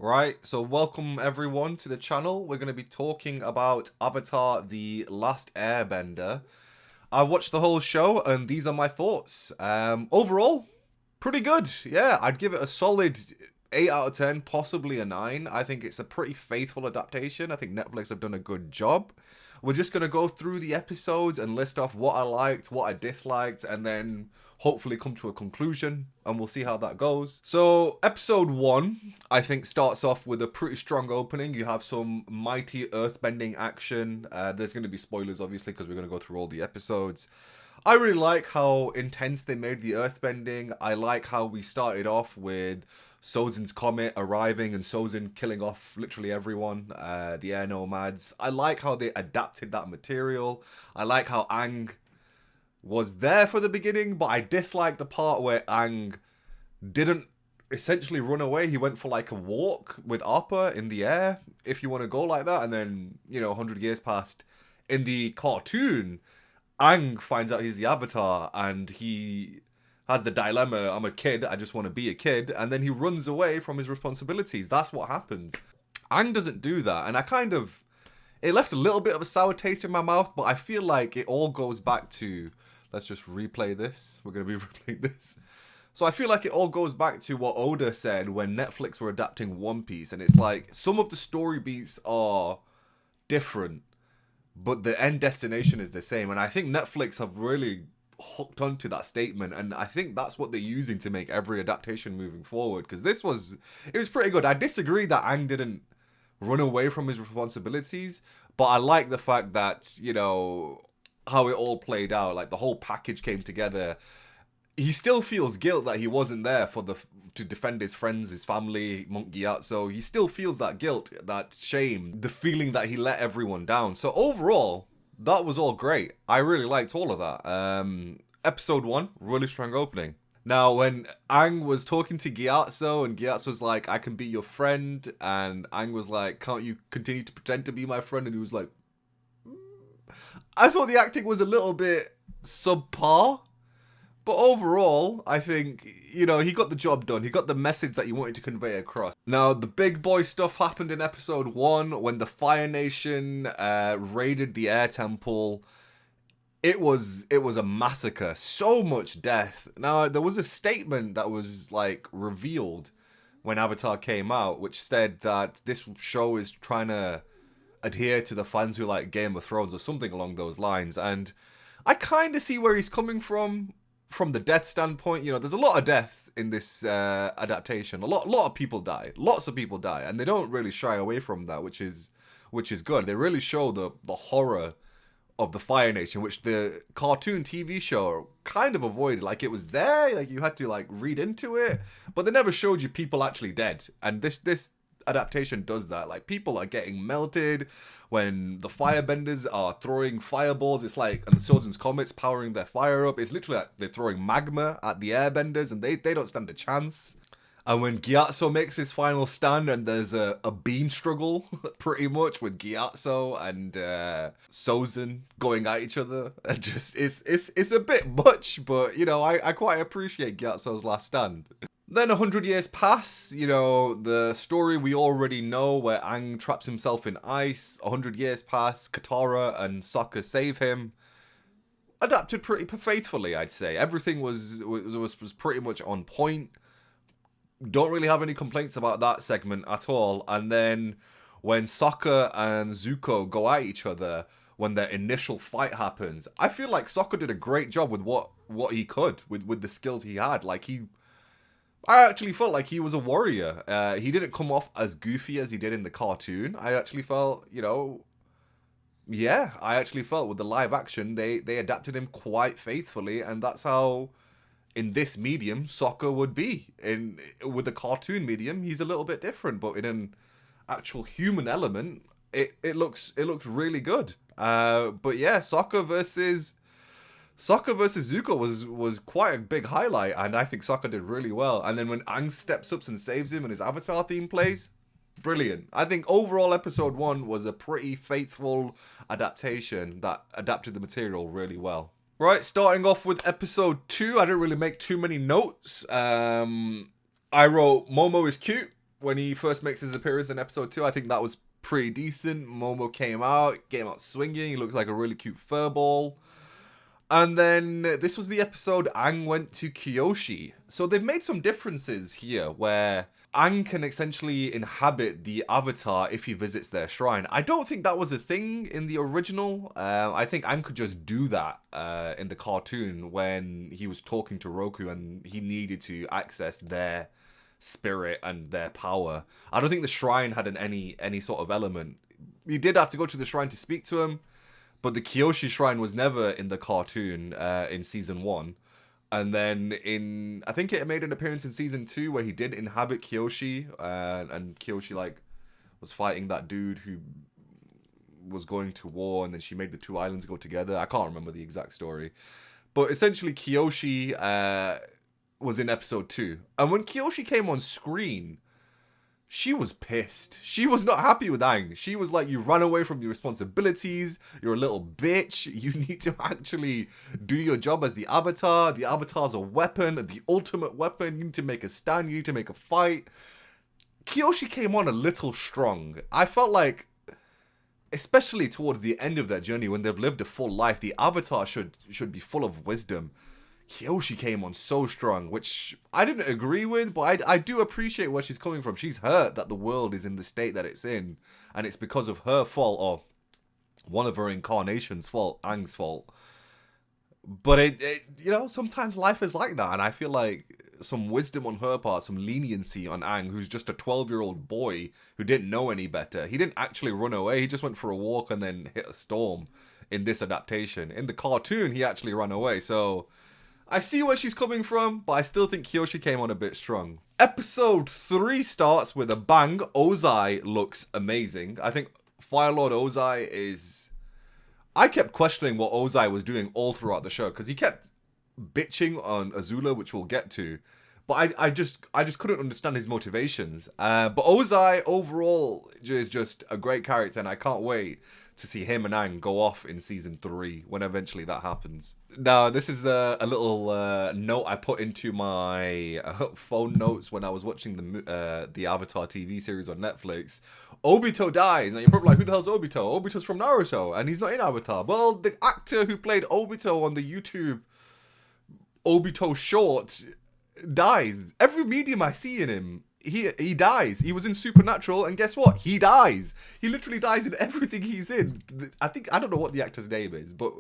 Right, so welcome everyone to the channel. We're going to be talking about Avatar: The Last Airbender. I watched the whole show and these are my thoughts. Overall, pretty good. Yeah, I'd give it a solid 8 out of 10, possibly a 9. I think it's a pretty faithful adaptation. I think Netflix have done a good job. We're just going to go through the episodes and list off what I liked, what I disliked, and then hopefully come to a conclusion, and we'll see how that goes. So, episode 1, I think, starts off with a pretty strong opening. You have some mighty earthbending action. There's going to be spoilers, obviously, because we're going to go through all the episodes. I really like how intense they made the earthbending. I like how we started off with Sozin's comet arriving and Sozin killing off literally everyone, the Air Nomads. I like how they adapted that material. I like how Aang was there for the beginning, but I dislike the part where Aang didn't essentially run away. He went for like a walk with Appa in the air, if you want to go like that, and then, 100 years passed. In the cartoon, Aang finds out he's the Avatar, and he has the dilemma, I'm a kid, I just want to be a kid, and then he runs away from his responsibilities. That's what happens. Aang doesn't do that, and it left a little bit of a sour taste in my mouth, but I feel like it all goes back to, let's just replay this. We're going to be replaying this. So I feel like it all goes back to what Oda said when Netflix were adapting One Piece, and it's like, some of the story beats are different, but the end destination is the same, and I think Netflix have really hooked onto that statement, and I think that's what they're using to make every adaptation moving forward, because it was pretty good. I disagree that Aang didn't run away from his responsibilities, but I like the fact that, how it all played out, like the whole package came together. He still feels guilt that he wasn't there to defend his friends, his family, Monk Gyatso. He still feels that guilt, that shame, the feeling that he let everyone down. So overall, that was all great. I really liked all of that. Episode 1, really strong opening. Now, when Aang was talking to Gyatso, and Gyatso's like, I can be your friend, and Aang was like, can't you continue to pretend to be my friend? And he was like, I thought the acting was a little bit subpar. But overall, I think, he got the job done. He got the message that he wanted to convey across. Now, the big boy stuff happened in episode 1 when the Fire Nation raided the Air Temple. It was a massacre. So much death. Now, there was a statement that was, revealed when Avatar came out, which said that this show is trying to adhere to the fans who like Game of Thrones or something along those lines. And I kind of see where he's coming from the death standpoint. There's a lot of death in this adaptation. A lot of people die. Lots of people die, and they don't really shy away from that, which is good. They really show the horror of the Fire Nation, which the cartoon TV show kind of avoided. Like, it was there, like you had to read into it, but they never showed you people actually dead. And this adaptation does that. Like, people are getting melted when the firebenders are throwing fireballs. It's like, and the Sozin's comets powering their fire up. It's literally like they're throwing magma at the airbenders, and they don't stand a chance. And when Gyatso makes his final stand, and there's a beam struggle, pretty much, with Gyatso and Sozin going at each other. And just, it's a bit much, but, I quite appreciate Gyatso's last stand. Then 100 years pass, the story we already know, where Aang traps himself in ice. 100 years pass, Katara and Sokka save him. Adapted pretty faithfully, I'd say. Everything was pretty much on point. Don't really have any complaints about that segment at all. And then when Sokka and Zuko go at each other, when their initial fight happens, I feel like Sokka did a great job with what he could, with the skills he had. I actually felt like he was a warrior. He didn't come off as goofy as he did in the cartoon. I actually felt, I actually felt with the live action, they adapted him quite faithfully, and that's how, in this medium, Sokka would be. With the cartoon medium, he's a little bit different, but in an actual human element, it looks really good. But yeah, Sokka versus Zuko was quite a big highlight, and I think Sokka did really well. And then when Aang steps up and saves him and his Avatar theme plays, brilliant. I think overall episode 1 was a pretty faithful adaptation that adapted the material really well. Right, starting off with episode 2, I didn't really make too many notes. I wrote, Momo is cute. when he first makes his appearance in episode 2. I think that was pretty decent. Momo came out swinging. He looked like a really cute furball. And then this was the episode Aang went to Kyoshi. So they've made some differences here where Aang can essentially inhabit the avatar if he visits their shrine. I don't think that was a thing in the original. I think Aang could just do that in the cartoon when he was talking to Roku and he needed to access their spirit and their power. I don't think the shrine had any sort of element. You did have to go to the shrine to speak to him, but the Kyoshi shrine was never in the cartoon in season 1. And then I think it made an appearance in season 2 where he did inhabit Kyoshi, and Kyoshi like was fighting that dude who was going to war, and then she made the two islands go together. I can't remember the exact story, but essentially Kyoshi was in episode 2, and when Kyoshi came on screen, she was pissed. She was not happy with Aang. She was like, you ran away from your responsibilities. You're a little bitch. You need to actually do your job as the Avatar. The Avatar's a weapon, the ultimate weapon. You need to make a stand. You need to make a fight. Kyoshi came on a little strong. I felt like, especially towards the end of their journey, when they've lived a full life, the Avatar should be full of wisdom. Kyoshi came on so strong, which I didn't agree with, but I do appreciate where she's coming from. She's hurt that the world is in the state that it's in, and it's because of her fault, or one of her incarnation's fault, Aang's fault. But it sometimes life is like that, and I feel like some wisdom on her part, some leniency on Aang, who's just a 12-year-old boy who didn't know any better. He didn't actually run away, he just went for a walk and then hit a storm in this adaptation. In the cartoon, he actually ran away, so I see where she's coming from, but I still think Kyoshi came on a bit strong. Episode 3 starts with a bang. Ozai looks amazing. I think Fire Lord Ozai is... I kept questioning what Ozai was doing all throughout the show, because he kept bitching on Azula, which we'll get to. But I just couldn't understand his motivations. But Ozai overall is just a great character, and I can't wait to see him and Aang go off in season 3 when eventually that happens. Now, this is a little note I put into my phone notes when I was watching the Avatar TV series on Netflix. Obito dies. Now, you're probably like, who the hell's Obito? Obito's from Naruto, and he's not in Avatar. Well, the actor who played Obito on the YouTube Obito short dies. Every medium I see in him, he dies. He was in Supernatural, and guess what? He dies. He literally dies in everything he's in. I don't know what the actor's name is, but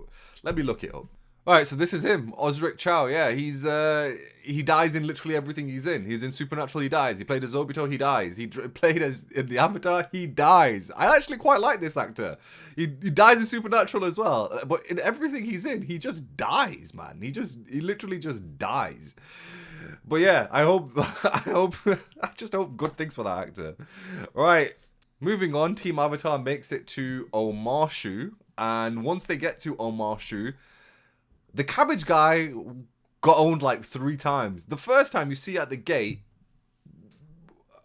let me look it up. Alright, so this is him, Osric Chow. Yeah, he dies in literally everything he's in. He's in Supernatural, he dies. He played as Obito, he dies. He played as in the Avatar, he dies. I actually quite like this actor. He dies in Supernatural as well, but in everything he's in, he just dies, man. He literally just dies. But yeah, I just hope good things for that actor. Right, moving on, Team Avatar makes it to Omashu, and once they get to Omashu, the cabbage guy got owned like 3 times. The first time you see at the gate,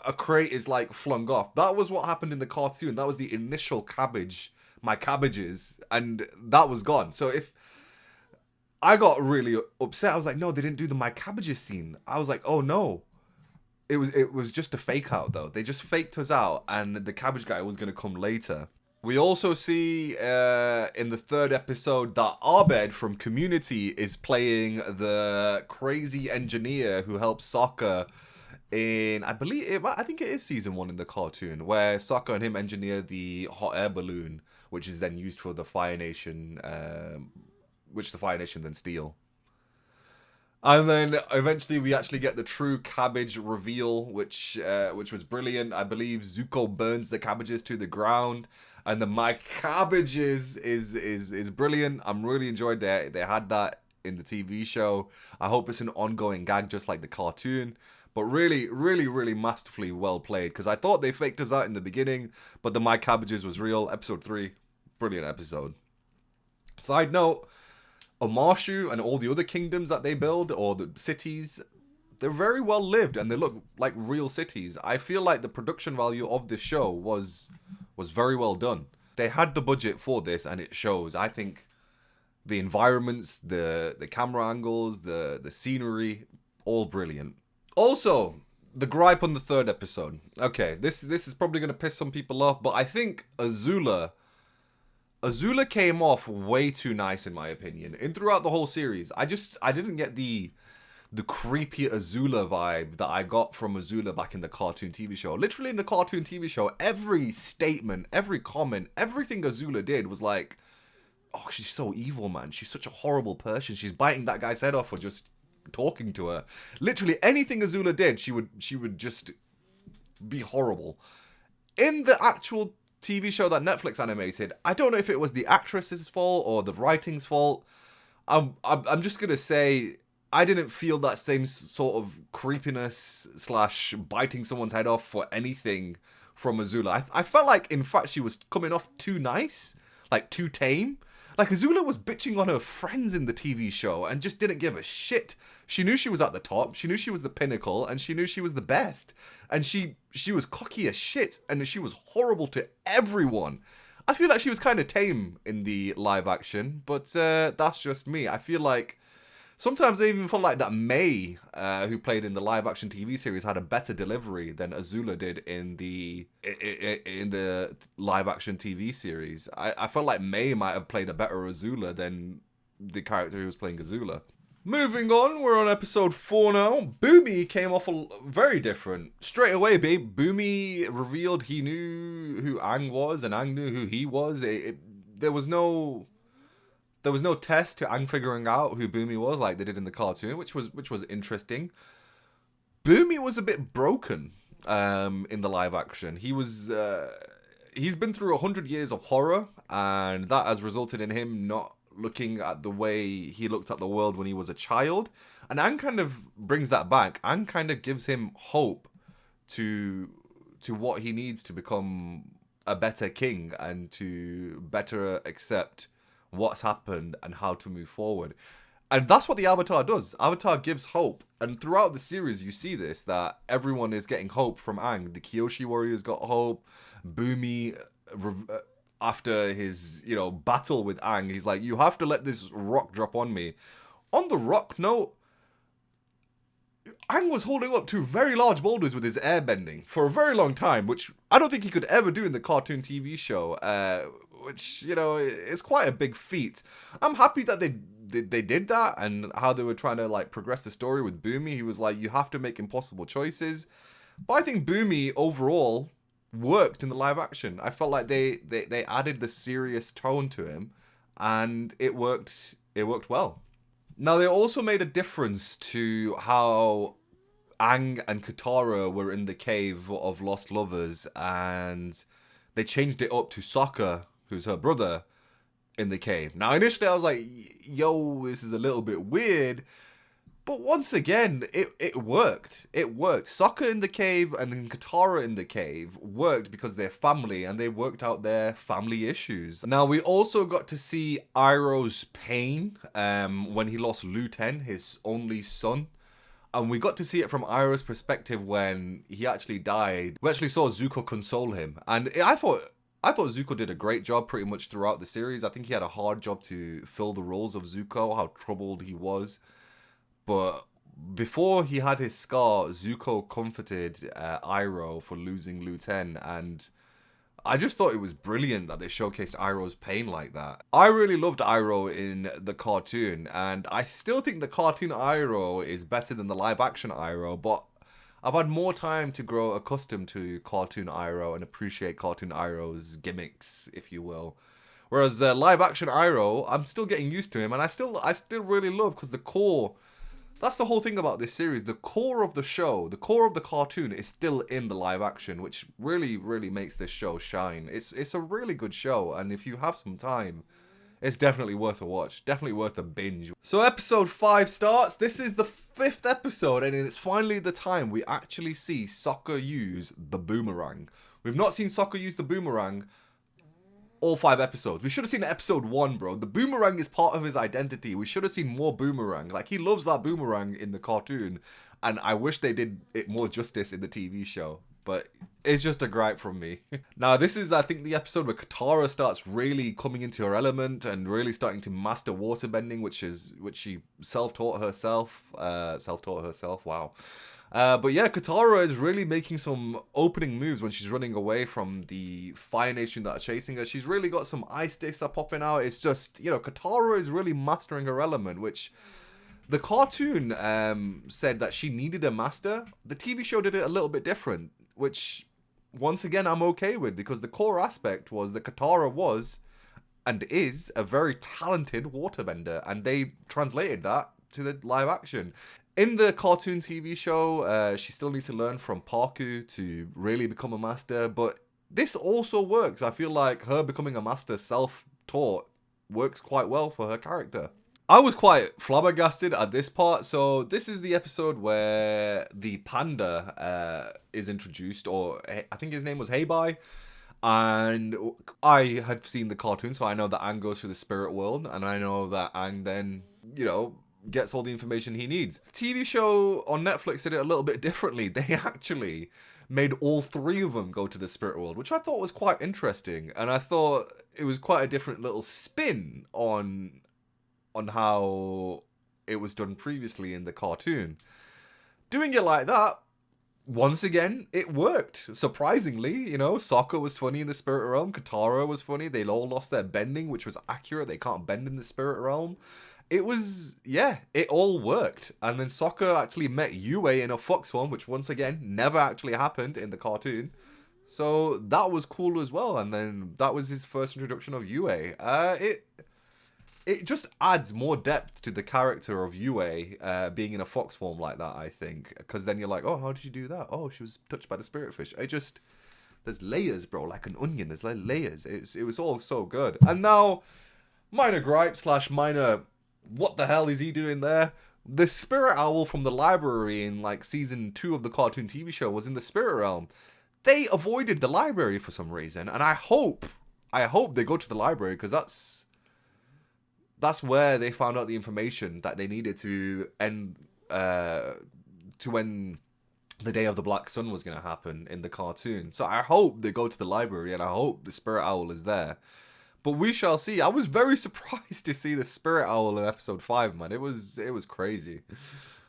a crate is like flung off. That was what happened in the cartoon. That was the initial my cabbages, and that was gone. So if I got really upset, I was like, no, they didn't do the my cabbages scene. I was like, oh no. It was just a fake out though. They just faked us out, and the cabbage guy was gonna come later. We also see in the 3rd episode that Abed from Community is playing the crazy engineer who helps Sokka in, I think it is season 1 in the cartoon, where Sokka and him engineer the hot air balloon, which is then used for the Fire Nation, which the Fire Nation then steal. And then eventually we actually get the true cabbage reveal, which was brilliant. I believe Zuko burns the cabbages to the ground, and the my cabbages is brilliant. I'm really enjoyed they had that in the TV show. I hope it's an ongoing gag just like the cartoon. But really, really, really masterfully well played, because I thought they faked us out in the beginning, but the my cabbages was real. Episode 3, brilliant episode. Side note, Omashu and all the other kingdoms that they build, or the cities, they're very well lived and they look like real cities. I feel like the production value of this show was very well done. They had the budget for this and it shows. I think the environments, the camera angles, the scenery, all brilliant. Also, The gripe on the third episode. Okay, this is probably going to piss some people off, but I think Azula came off way too nice in my opinion. And throughout the whole series, I didn't get the creepy Azula vibe that I got from Azula back in the cartoon TV show. Literally in the cartoon TV show, every statement, every comment, everything Azula did was like, oh, she's so evil, man. She's such a horrible person. She's biting that guy's head off for just talking to her. Literally anything Azula did, she would just be horrible. In the actual TV show that Netflix animated, I don't know if it was the actress's fault or the writing's fault. I'm just gonna say I didn't feel that same sort of creepiness / biting someone's head off for anything from Azula. I felt like, in fact, she was coming off too nice, like too tame. Like Azula was bitching on her friends in the TV show and just didn't give a shit. She knew she was at the top, she knew she was the pinnacle, and she knew she was the best. And she was cocky as shit, and she was horrible to everyone. I feel like she was kind of tame in the live action, but that's just me. I feel like sometimes I even felt like that May, who played in the live action TV series, had a better delivery than Azula did in the live action TV series. I felt like May might have played a better Azula than the character who was playing Azula. Moving on, we're on episode 4 now. Boomy came off very different. Straight away, babe, Boomy revealed he knew who Aang was, and Aang knew who he was. There was no test to Aang figuring out who Boomy was like they did in the cartoon, which was interesting. Boomy was a bit broken in the live action. He's been through 100 years of horror, and that has resulted in him not looking at the way he looked at the world when he was a child. And Aang kind of brings that back. Aang kind of gives him hope to what he needs to become a better king and to better accept what's happened and how to move forward. And that's what the Avatar does. Avatar gives hope. And throughout the series, you see this, that everyone is getting hope from Aang. The Kyoshi warriors got hope. Boomy, after his, battle with Aang, he's like, you have to let this rock drop on me. On the rock note, Aang was holding up 2 very large boulders with his airbending for a very long time, which I don't think he could ever do in the cartoon TV show, which, is quite a big feat. I'm happy that they did that, and how they were trying to, progress the story with Boomy. He was like, you have to make impossible choices. But I think Boomy, overall, worked in the live action. I felt like they added the serious tone to him, and it worked well. Now, they also made a difference to how Aang and Katara were in the cave of lost lovers, and they changed it up to Sokka, who's her brother, in the cave. Now, initially I was like, yo, this is a little bit weird. But once again, it worked. It worked. Sokka in the cave and then Katara in the cave worked because they're family and they worked out their family issues. Now, we also got to see Iroh's pain when he lost Lu Ten, his only son. And we got to see it from Iroh's perspective when he actually died. We actually saw Zuko console him. And I thought Zuko did a great job pretty much throughout the series. I think he had a hard job to fill the roles of Zuko, how troubled he was. But before he had his scar, Zuko comforted Iroh for losing Lu Ten, and I just thought it was brilliant that they showcased Iroh's pain like that. I really loved Iroh in the cartoon, and I still think the cartoon Iroh is better than the live-action Iroh, but I've had more time to grow accustomed to cartoon Iroh and appreciate cartoon Iroh's gimmicks, if you will. Whereas the live-action Iroh, I'm still getting used to him, and I still really love, because the core... That's the whole thing about this series. The core of the show, the core of the cartoon is still in the live action, which really, really makes this show shine. It's a really good show, and if you have some time, it's definitely worth a watch. Definitely worth a binge. So episode 5 starts. This is the 5th episode, and it's finally the time we actually see Sokka use the boomerang. We've not seen Sokka use the boomerang all 5 episodes. We should have seen episode 1, bro. The boomerang is part of his identity. We should have seen more boomerang. Like, he loves that boomerang in the cartoon, and I wish they did it more justice in the TV show. But it's just a gripe from me. Now, this is, I think, the episode where Katara starts really coming into her element and really starting to master waterbending, which she self-taught herself. Wow. But yeah, Katara is really making some opening moves when she's running away from the Fire Nation that are chasing her. She's really got some ice sticks are popping out. It's just, Katara is really mastering her element, which the cartoon said that she needed a master. The TV show did it a little bit different, which, once again, I'm okay with, because the core aspect was that Katara was and is a very talented waterbender, and they translated that to the live action. In the cartoon TV show, she still needs to learn from Parku to really become a master, but this also works. I feel like her becoming a master self-taught works quite well for her character. I was quite flabbergasted at this part. So this is the episode where the panda is introduced, or I think his name was Heibai. And I had seen the cartoon, so I know that Aang goes through the spirit world, and I know that Aang then, gets all the information he needs. The TV show on Netflix did it a little bit differently. They actually made all three of them go to the spirit world, which I thought was quite interesting, and I thought it was quite a different little spin on how it was done previously in the cartoon. Doing it like that, once again, it worked. Surprisingly, Sokka was funny in the spirit realm. Katara was funny. They all lost their bending, which was accurate. They can't bend in the spirit realm. It was, it all worked. And then Sokka actually met Yue in a fox form, which once again, never actually happened in the cartoon. So that was cool as well. And then that was his first introduction of Yue. It just adds more depth to the character of Yue being in a fox form like that, I think. Because then you're like, oh, how did you do that? Oh, she was touched by the spirit fish. There's layers, bro, like an onion. There's like layers. It was all so good. And now, minor gripe / minor, what the hell is he doing there? The spirit owl from the library in like season 2 of the cartoon TV show was in the spirit realm. They avoided the library for some reason. And I hope they go to the library, because that's where they found out the information that they needed to end to when the Day of the Black Sun was going to happen in the cartoon. So I hope they go to the library, and I hope the spirit owl is there. But we shall see. I was very surprised to see the spirit owl in episode 5, man. It was crazy.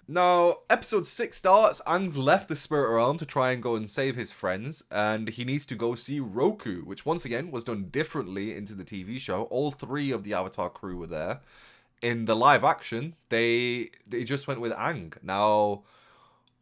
Now, episode 6 starts. Aang's left the spirit realm to try and go and save his friends, and he needs to go see Roku, which once again was done differently into the TV show. All 3 of the Avatar crew were there. In the live action, they just went with Aang. Now,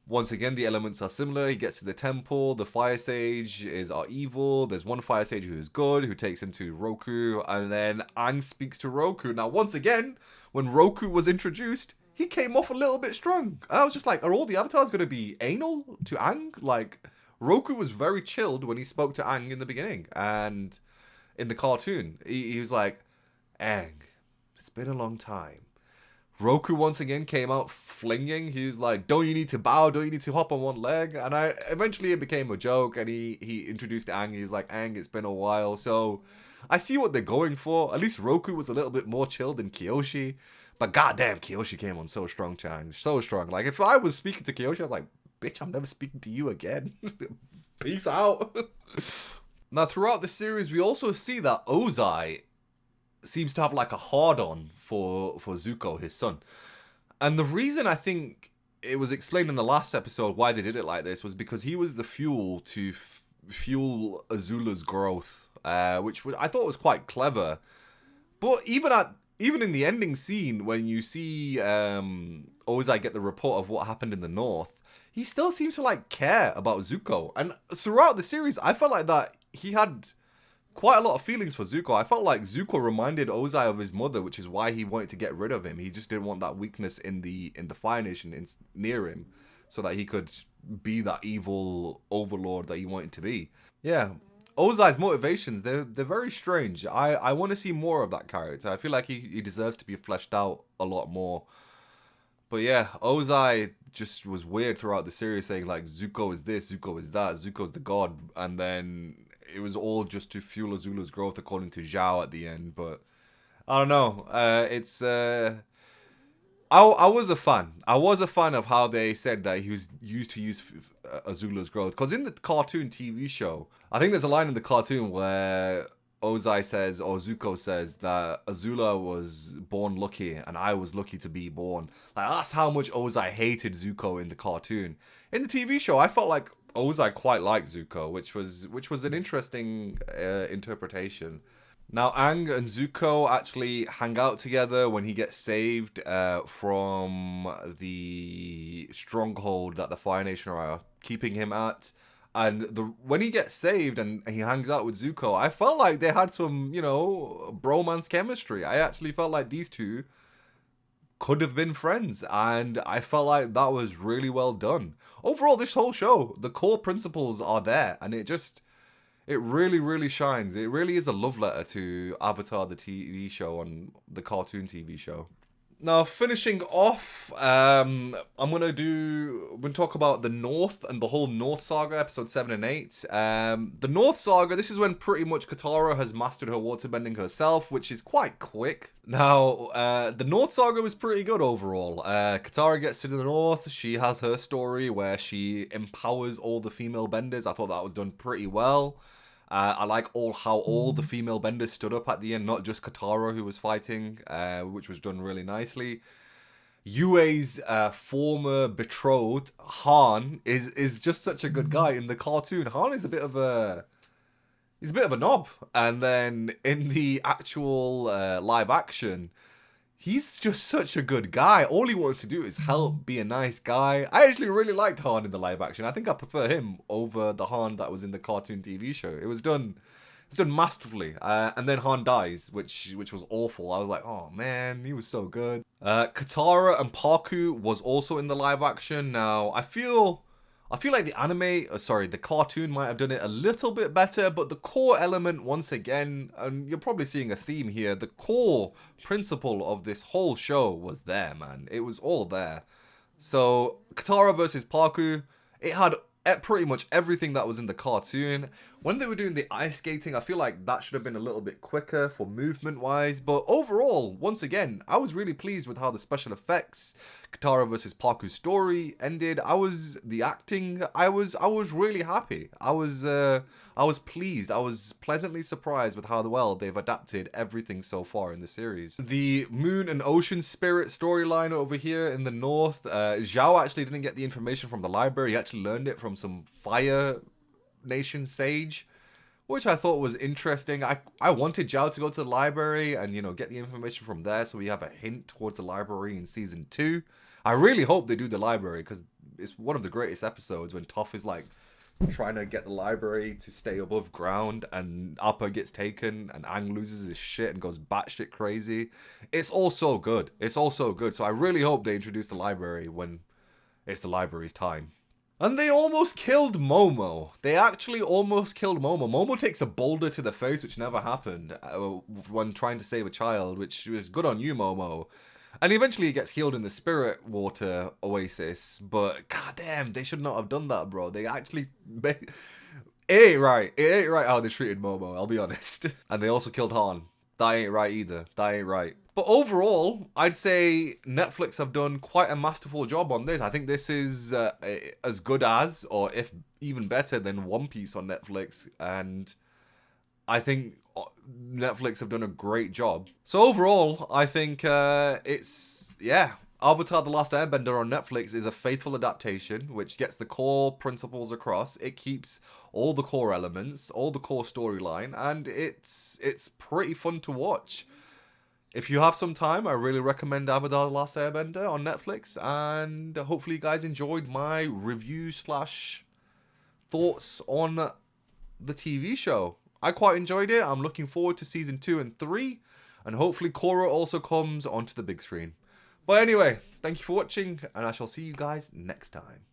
once again, the elements are similar. He gets to the temple. The fire sage are evil. There's one fire sage who is good, who takes him to Roku, and then Aang speaks to Roku. Now, once again, when Roku was introduced, he came off a little bit strong. I was just like, are all the avatars going to be anal to Aang? Like, Roku was very chilled when he spoke to Aang in the beginning. And in the cartoon, he was like, Aang, it's been a long time. Roku once again came out flinging. He was like, don't you need to bow? Don't you need to hop on one leg? And eventually it became a joke, and he introduced Aang. He was like, Aang, it's been a while. So I see what they're going for. At least Roku was a little bit more chill than Kyoshi. But goddamn, Kyoshi came on so strong, Chang. So strong. Like, if I was speaking to Kyoshi, I was like, bitch, I'm never speaking to you again. Peace out. Now, throughout the series, we also see that Ozai seems to have like a hard-on for Zuko, his son. And the reason I think it was explained in the last episode why they did it like this was because he was the fuel to fuel Azula's growth, which I thought was quite clever. But even in the ending scene, when you see Ozai get the report of what happened in the north, he still seems to like care about Zuko. And throughout the series, I felt like that he had quite a lot of feelings for Zuko. I felt like Zuko reminded Ozai of his mother, which is why he wanted to get rid of him. He just didn't want that weakness in the Fire Nation near him, so that he could be that evil overlord that he wanted to be. Yeah, Ozai's motivations, they're very strange. I want to see more of that character. I feel like he deserves to be fleshed out a lot more. But yeah, Ozai just was weird throughout the series, saying like, Zuko is this, Zuko is that, Zuko's the god, and then it was all just to fuel Azula's growth, according to Zhao at the end. But I don't know. I was a fan. I was a fan of how they said that he was used to use Azula's growth. Because in the cartoon TV show, I think there's a line in the cartoon where Ozai says, or Zuko says, that Azula was born lucky and I was lucky to be born. Like, that's how much Ozai hated Zuko in the cartoon. In the TV show, I felt like Ozai quite liked Zuko, which was an interesting interpretation. Now, Aang and Zuko actually hang out together when he gets saved from the stronghold that the Fire Nation are keeping him at. And when he gets saved and he hangs out with Zuko, I felt like they had some, you know, bromance chemistry. I actually felt like these two could have been friends, and I felt like that was really well done. Overall, this whole show, the core principles are there, and it really, really shines. It really is a love letter to Avatar, the TV show, and the cartoon TV show. Now, finishing off, I'm gonna talk about the North and the whole North Saga, episode 7 and 8. The North Saga, this is when pretty much Katara has mastered her waterbending herself, which is quite quick. Now, the North Saga was pretty good overall. Katara gets to the North, she has her story where she empowers all the female benders. I thought that was done pretty well. I like how all the female benders stood up at the end, not just Katara who was fighting, which was done really nicely. Yue's former betrothed, Han, is just such a good guy. In the cartoon, Han is a bit of a knob. And then in the actual live action, he's just such a good guy. All he wants to do is help, be a nice guy. I actually really liked Han in the live action. I think I prefer him over the Han that was in the cartoon TV show. It's done masterfully. And then Han dies, which was awful. I was like, oh man, he was so good. Katara and Parku was also in the live action. Now, I feel like the cartoon might have done it a little bit better, but the core element, once again, and you're probably seeing a theme here, the core principle of this whole show was there, man. It was all there. So, Katara versus Parku, it had pretty much everything that was in the cartoon. When they were doing the ice skating, I feel like that should have been a little bit quicker for movement-wise, but overall, once again, I was really pleased with how the special effects, Katara versus Parku's story ended. The acting, I was really happy. I was pleased. I was pleasantly surprised with how well they've adapted everything so far in the series. The Moon and Ocean Spirit storyline over here in the north, Zhao actually didn't get the information from the library. He actually learned it from some Fire Nation sage, which I thought was interesting. I wanted Zhao to go to the library and, you know, get the information from there so we have a hint towards the library in season 2. I really hope they do the library because it's one of the greatest episodes when Toph is like trying to get the library to stay above ground and Appa gets taken and Aang loses his shit and goes batshit crazy. It's all so good. It's all so good. So I really hope they introduce the library when it's the library's time. And they almost killed Momo. They actually almost killed Momo. Momo takes a boulder to the face, which never happened when trying to save a child, which was good on you, Momo. And eventually he gets healed in the spirit water oasis. But goddamn, they should not have done that, bro. They actually... It ain't right. It ain't right how they treated Momo, I'll be honest. And they also killed Han. That ain't right either. That ain't right. But overall, I'd say Netflix have done quite a masterful job on this. I think this is as good as, or if even better than, One Piece on Netflix. And I think Netflix have done a great job. So overall, I think Avatar: The Last Airbender on Netflix is a faithful adaptation, which gets the core principles across. It keeps all the core elements, all the core storyline, and it's pretty fun to watch. If you have some time, I really recommend Avatar: The Last Airbender on Netflix, and hopefully you guys enjoyed my review / thoughts on the TV show. I quite enjoyed it. I'm looking forward to season 2 and 3, and hopefully Korra also comes onto the big screen. But anyway, thank you for watching, and I shall see you guys next time.